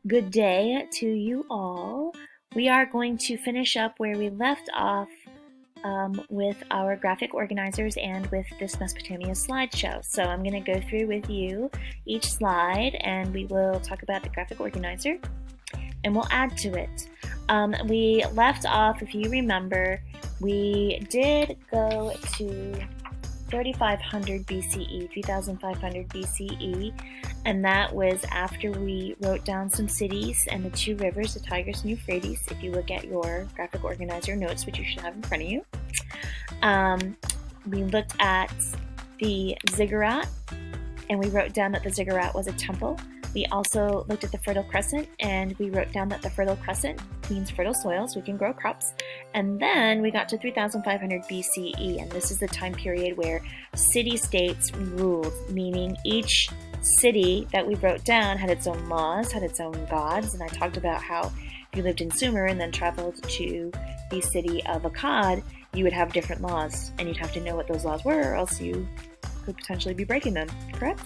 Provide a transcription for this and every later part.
Good day to you all. We are going to finish up where we left off with our graphic organizers and with this Mesopotamia slideshow. So I'm going to go through with you each slide and we will talk about the graphic organizer and we'll add to it. We left off, if you remember, we did go to 3500 BCE, 3500 BCE, and that was after we wrote down some cities and the two rivers, the Tigris and Euphrates, if you look at your graphic organizer notes, which you should have in front of you. We looked at the ziggurat, and we wrote down that the ziggurat was a temple. We also looked at the Fertile Crescent, and we wrote down that the Fertile Crescent means fertile soil, so we can grow crops. And then we got to 3500 BCE, and this is the time period where city-states ruled, meaning each city that we wrote down had its own laws, had its own gods, and I talked about how if you lived in Sumer and then traveled to the city of Akkad, you would have different laws, and you'd have to know what those laws were, or else you could potentially be breaking them, correct?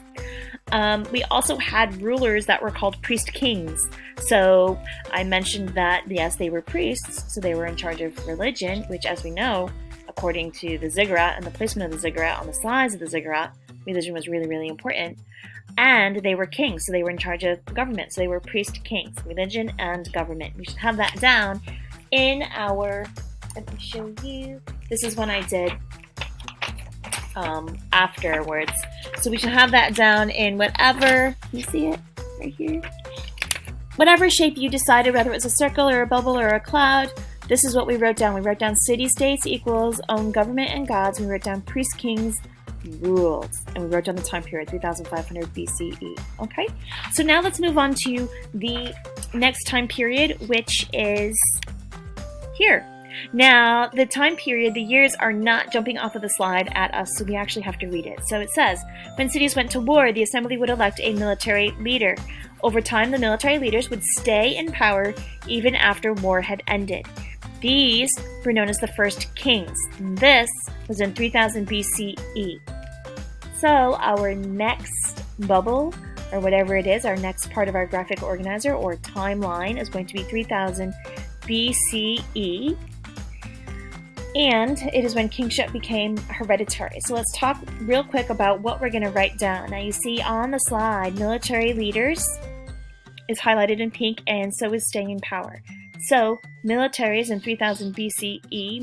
We also had rulers that were called priest kings. So I mentioned that, yes, they were priests, so they were in charge of religion, which, as we know, according to the ziggurat and the placement of the ziggurat on the sides of the ziggurat, religion was really, really important. And they were kings, so they were in charge of government. So they were priest kings, religion and government. We should have that down in our, let me show you. This is one I did afterwards. So we should have that down in whatever, you see it right here? Whatever shape you decided, whether it was a circle or a bubble or a cloud, this is what we wrote down. We wrote down city-states equals own government and gods. We wrote down priest kings ruled. And we wrote down the time period, 3500 BCE. Okay? So now let's move on to the next time period, which is here. Now, the time period, the years are not jumping off of the slide at us, so we actually have to read it. So it says, when cities went to war, the assembly would elect a military leader. Over time, the military leaders would stay in power even after war had ended. These were known as the first kings. This was in 3000 BCE. So our next bubble, or whatever it is, our next part of our graphic organizer or timeline is going to be 3000 BCE. And it is when kingship became hereditary. So let's talk real quick about what we're going to write down. Now you see on the slide, military leaders is highlighted in pink, and so is staying in power. So militaries in 3000 BCE,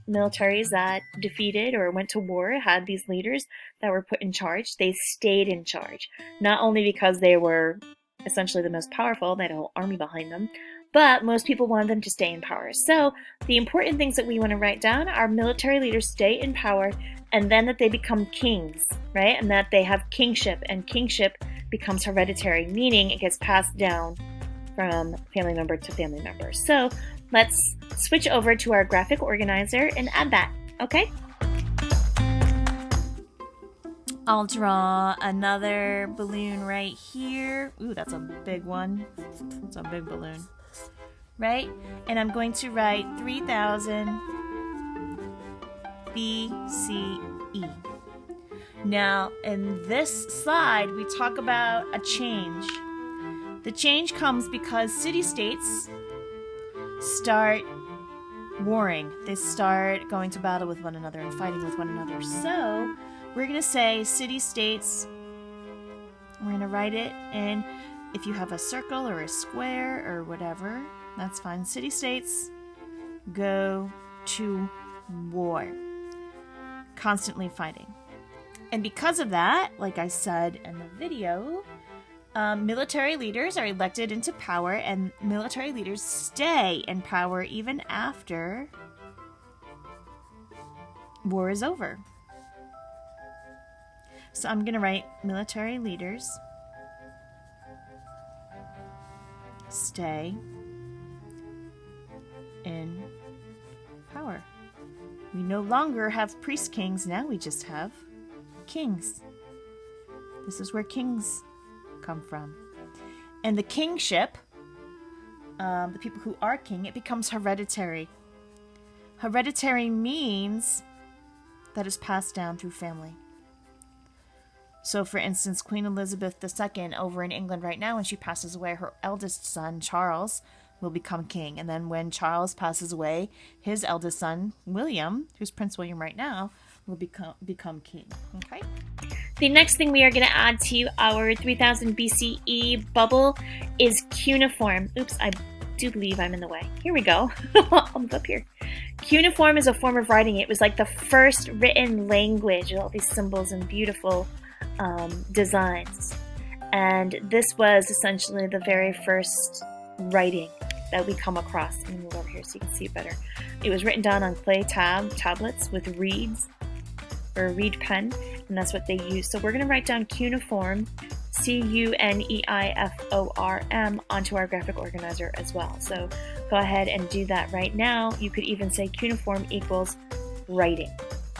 militaries that defeated or went to war had these leaders that were put in charge. They stayed in charge, not only because they were essentially the most powerful, they had a whole army behind them, but most people wanted them to stay in power. So the important things that we want to write down are military leaders stay in power, and then that they become kings, right? And that they have kingship, and kingship becomes hereditary, meaning it gets passed down from family member to family member. So let's switch over to our graphic organizer and add that, okay? I'll draw another balloon right here. Ooh, that's a big one. It's a big balloon. Right? And I'm going to write 3000 BCE. Now, in this slide, we talk about a change. The change comes because city-states start warring. They start going to battle with one another and fighting with one another. So, we're going to say city-states. We're going to write it in, if you have a circle or a square or whatever, that's fine. City-states go to war, constantly fighting. And because of that, like I said in the video, military leaders are elected into power, and military leaders stay in power even after war is over. So I'm going to write military leaders stay in power. We no longer have priest kings, now we just have kings. This is where kings come from. And the kingship, the people who are king, it becomes hereditary. Hereditary means that it's passed down through family. So, for instance, Queen Elizabeth II over in England right now, when she passes away, her eldest son, Charles, will become king. And then when Charles passes away, his eldest son, William, who's Prince William right now, will become king. Okay? The next thing we are going to add to our 3000 BCE bubble is cuneiform. Oops, I do believe I'm in the way. Here we go. I'll move up here. Cuneiform is a form of writing. It was like the first written language with all these symbols and beautiful designs. And this was essentially the very first writing that we come across. Let me move over here so you can see it better. It was written down on clay tablets with reeds, or a reed pen, and that's what they used. So we're going to write down cuneiform, C-U-N-E-I-F-O-R-M, onto our graphic organizer as well. So go ahead and do that right now. You could even say cuneiform equals writing,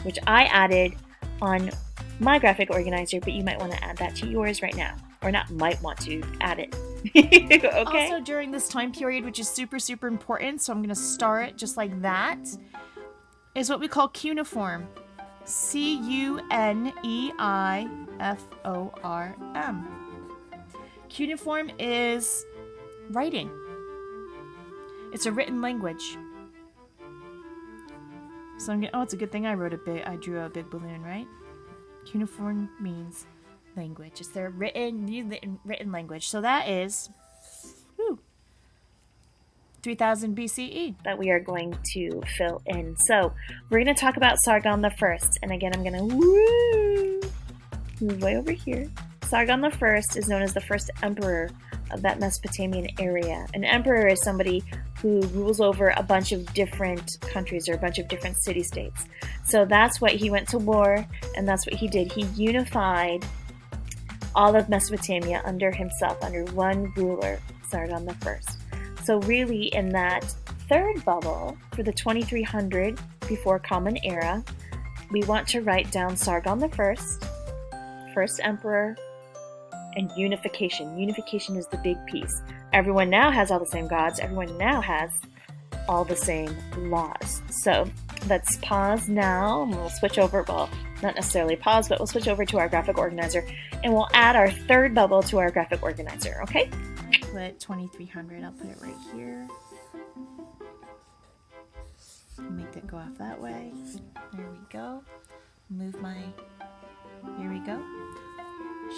which I added on my graphic organizer, but you might want to add that to yours right now. Or not might want to, add it. Okay? Also during this time period, which is super, super important, so I'm going to star it just like that, is what we call cuneiform. C-U-N-E-I-F-O-R-M. Cuneiform is writing. It's a written language. So I'm gonna, it's a good thing I drew a big balloon, right? Cuneiform means language. It's their written language. So that is 3000 BCE that we are going to fill in. So we're going to talk about Sargon I. And again, I'm going to move way over here. Sargon I is known as the first emperor of that Mesopotamian area. An emperor is somebody who rules over a bunch of different countries or a bunch of different city-states. So that's what he went to war, and that's what he did. He unified all of Mesopotamia under himself, under one ruler, Sargon I. So really, in that third bubble, for the 2300 before Common Era, we want to write down Sargon I, first emperor, and unification. Unification is the big piece. Everyone now has all the same gods. Everyone now has all the same laws. So let's pause now, and we'll switch over. Well, not necessarily pause, but we'll switch over to our graphic organizer, and we'll add our third bubble to our graphic organizer, okay? Put 2300, I'll put it right here. Make that go off that way. There we go. Move my, here we go,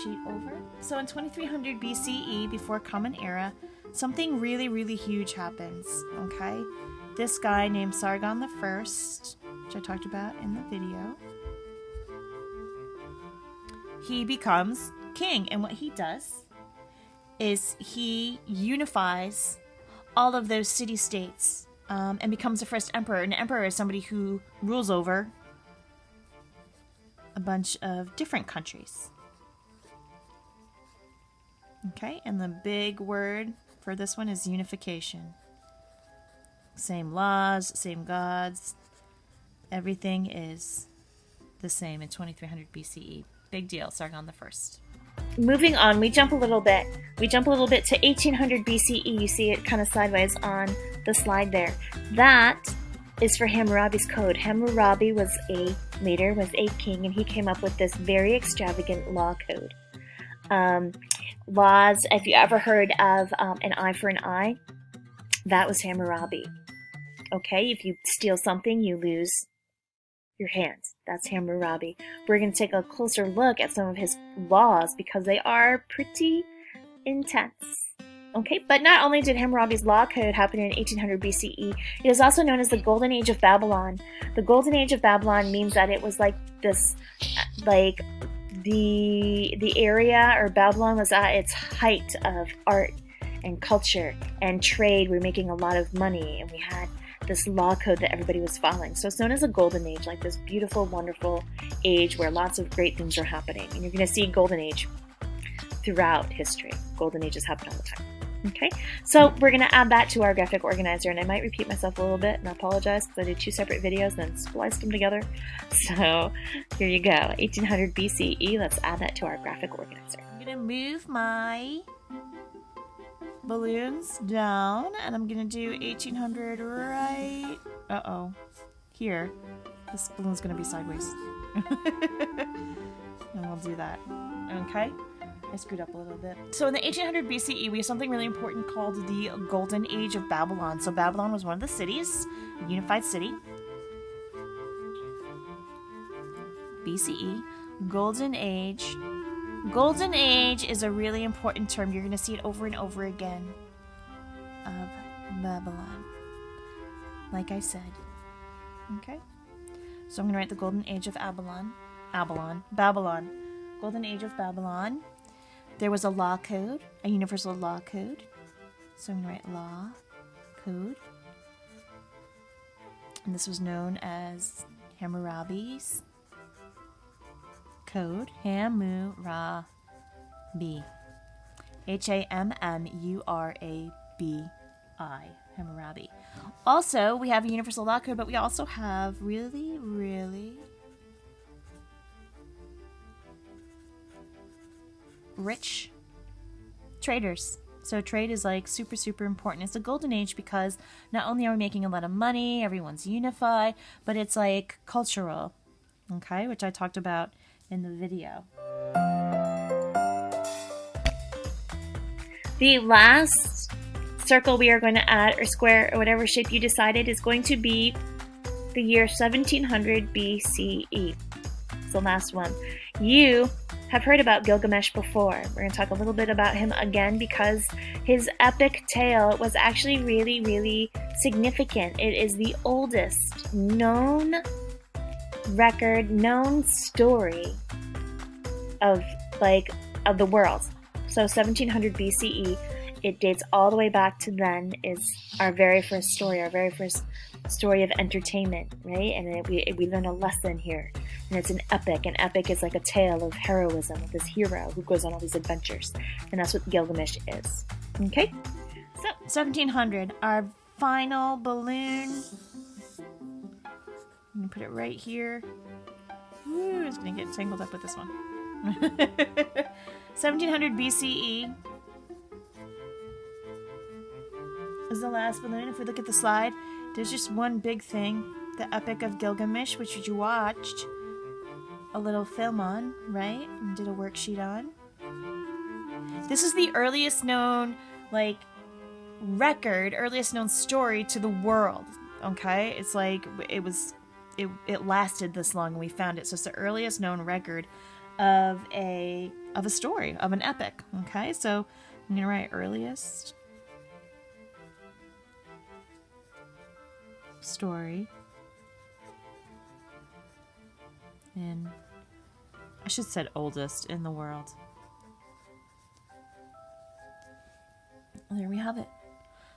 sheet over. So in 2300 BCE, before Common Era, something really, really huge happens, okay? This guy named Sargon I, which I talked about in the video, he becomes king, and what he does is he unifies all of those city-states and becomes the first emperor. An emperor is somebody who rules over a bunch of different countries. Okay, and the big word for this one is unification. Same laws, same gods. Everything is the same in 2300 BCE. Big deal, Sargon I. Moving on, we jump a little bit. We jump a little bit to 1800 BCE. You see it kind of sideways on the slide there. That is for Hammurabi's code. Hammurabi was a leader, was a king, and he came up with this very extravagant law code. Laws, if you ever heard of an eye for an eye, that was Hammurabi. Okay, if you steal something, you lose your hands. That's Hammurabi. We're going to take a closer look at some of his laws because they are pretty intense. Okay, but not only did Hammurabi's law code happen in 1800 BCE, it is also known as the Golden Age of Babylon. The Golden Age of Babylon means that it was like this, like the area, or Babylon was at its height of art and culture and trade. We were making a lot of money, and we had this law code that everybody was following. So it's known as a golden age, like this beautiful, wonderful age where lots of great things are happening. And you're going to see golden age throughout history. Golden ages happen all the time. Okay, so we're going to add that to our graphic organizer, and I might repeat myself a little bit, and I apologize because I did two separate videos and then spliced them together. So here you go, 1800 BCE. Let's add that to our graphic organizer. I'm going to move my balloons down, and I'm going to do 1800 right, here. This balloon's going to be sideways. And we'll do that Okay? I screwed up a little bit. So in the 1800 BCE, we have something really important called the Golden Age of Babylon. So Babylon was one of the cities, a unified city. BCE, Golden Age. Golden Age is a really important term. You're going to see it over and over again. Of Babylon. Like I said. Okay? So I'm going to write the Golden Age of Babylon. Babylon. Golden Age of Babylon. There was a law code, a universal law code. So I'm going to write law code. And this was known as Hammurabi's code. Hammurabi. Hammurabi. Hammurabi. Also, we have a universal law code, but we also have really, really rich traders. So trade is like super, super important. It's a golden age because not only are we making a lot of money, everyone's unified, but it's like cultural, okay, which I talked about in the video. The last circle we are going to add, or square, or whatever shape you decided, is going to be the year 1700 BCE. It's the last one. You have heard about Gilgamesh before. We're going to talk a little bit about him again because his epic tale was actually really, really significant. It is the oldest known record, known story of the world. So 1700 BCE, it dates all the way back to then, is our very first story of entertainment, right? And we learn a lesson here. And it's an epic. An epic is like a tale of heroism of this hero who goes on all these adventures. And that's what Gilgamesh is. Okay? So, 1700, our final balloon. I'm going to put it right here. Ooh, it's going to get tangled up with this one. 1700 BCE is the last balloon. If we look at the slide, there's just one big thing. The Epic of Gilgamesh, which you watched a little film on, right? And did a worksheet on. This is the earliest known, earliest known story to the world, okay? It's like, it lasted this long and we found it. So it's the earliest known record of a story, of an epic, okay? So I'm going to write earliest story. And I should have said oldest in the world. There we have it.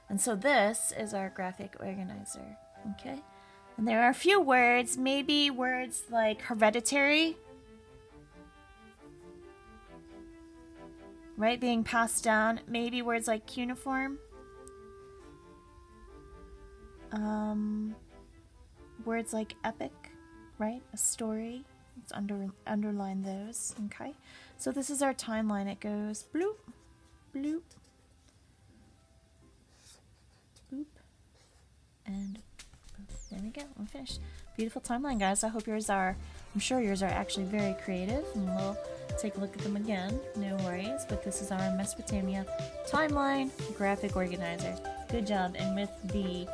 And so this is our graphic organizer, okay? And there are a few words, maybe words like hereditary, right, being passed down. Maybe words like cuneiform. Words like epic, right, a story. Let's underline those, okay? So this is our timeline. It goes bloop, bloop, boop, and boop. There we go. We're finished. Beautiful timeline, guys. I hope yours are, I'm sure yours are actually very creative, and we'll take a look at them again. No worries, but this is our Mesopotamia timeline graphic organizer. Good job. And with the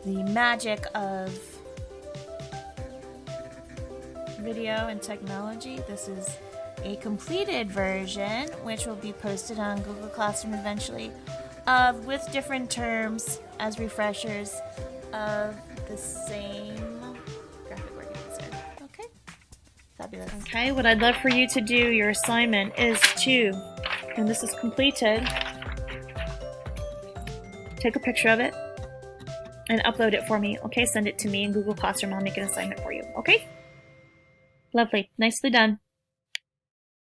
magic of video and technology, this is a completed version, which will be posted on Google Classroom eventually, with different terms as refreshers of the same graphic organizer. Okay? Fabulous. Okay, what I'd love for you to do, your assignment, is to, when this is completed, take a picture of it and upload it for me. Okay, send it to me in Google Classroom. I'll make an assignment for you. Okay? Lovely. Nicely done.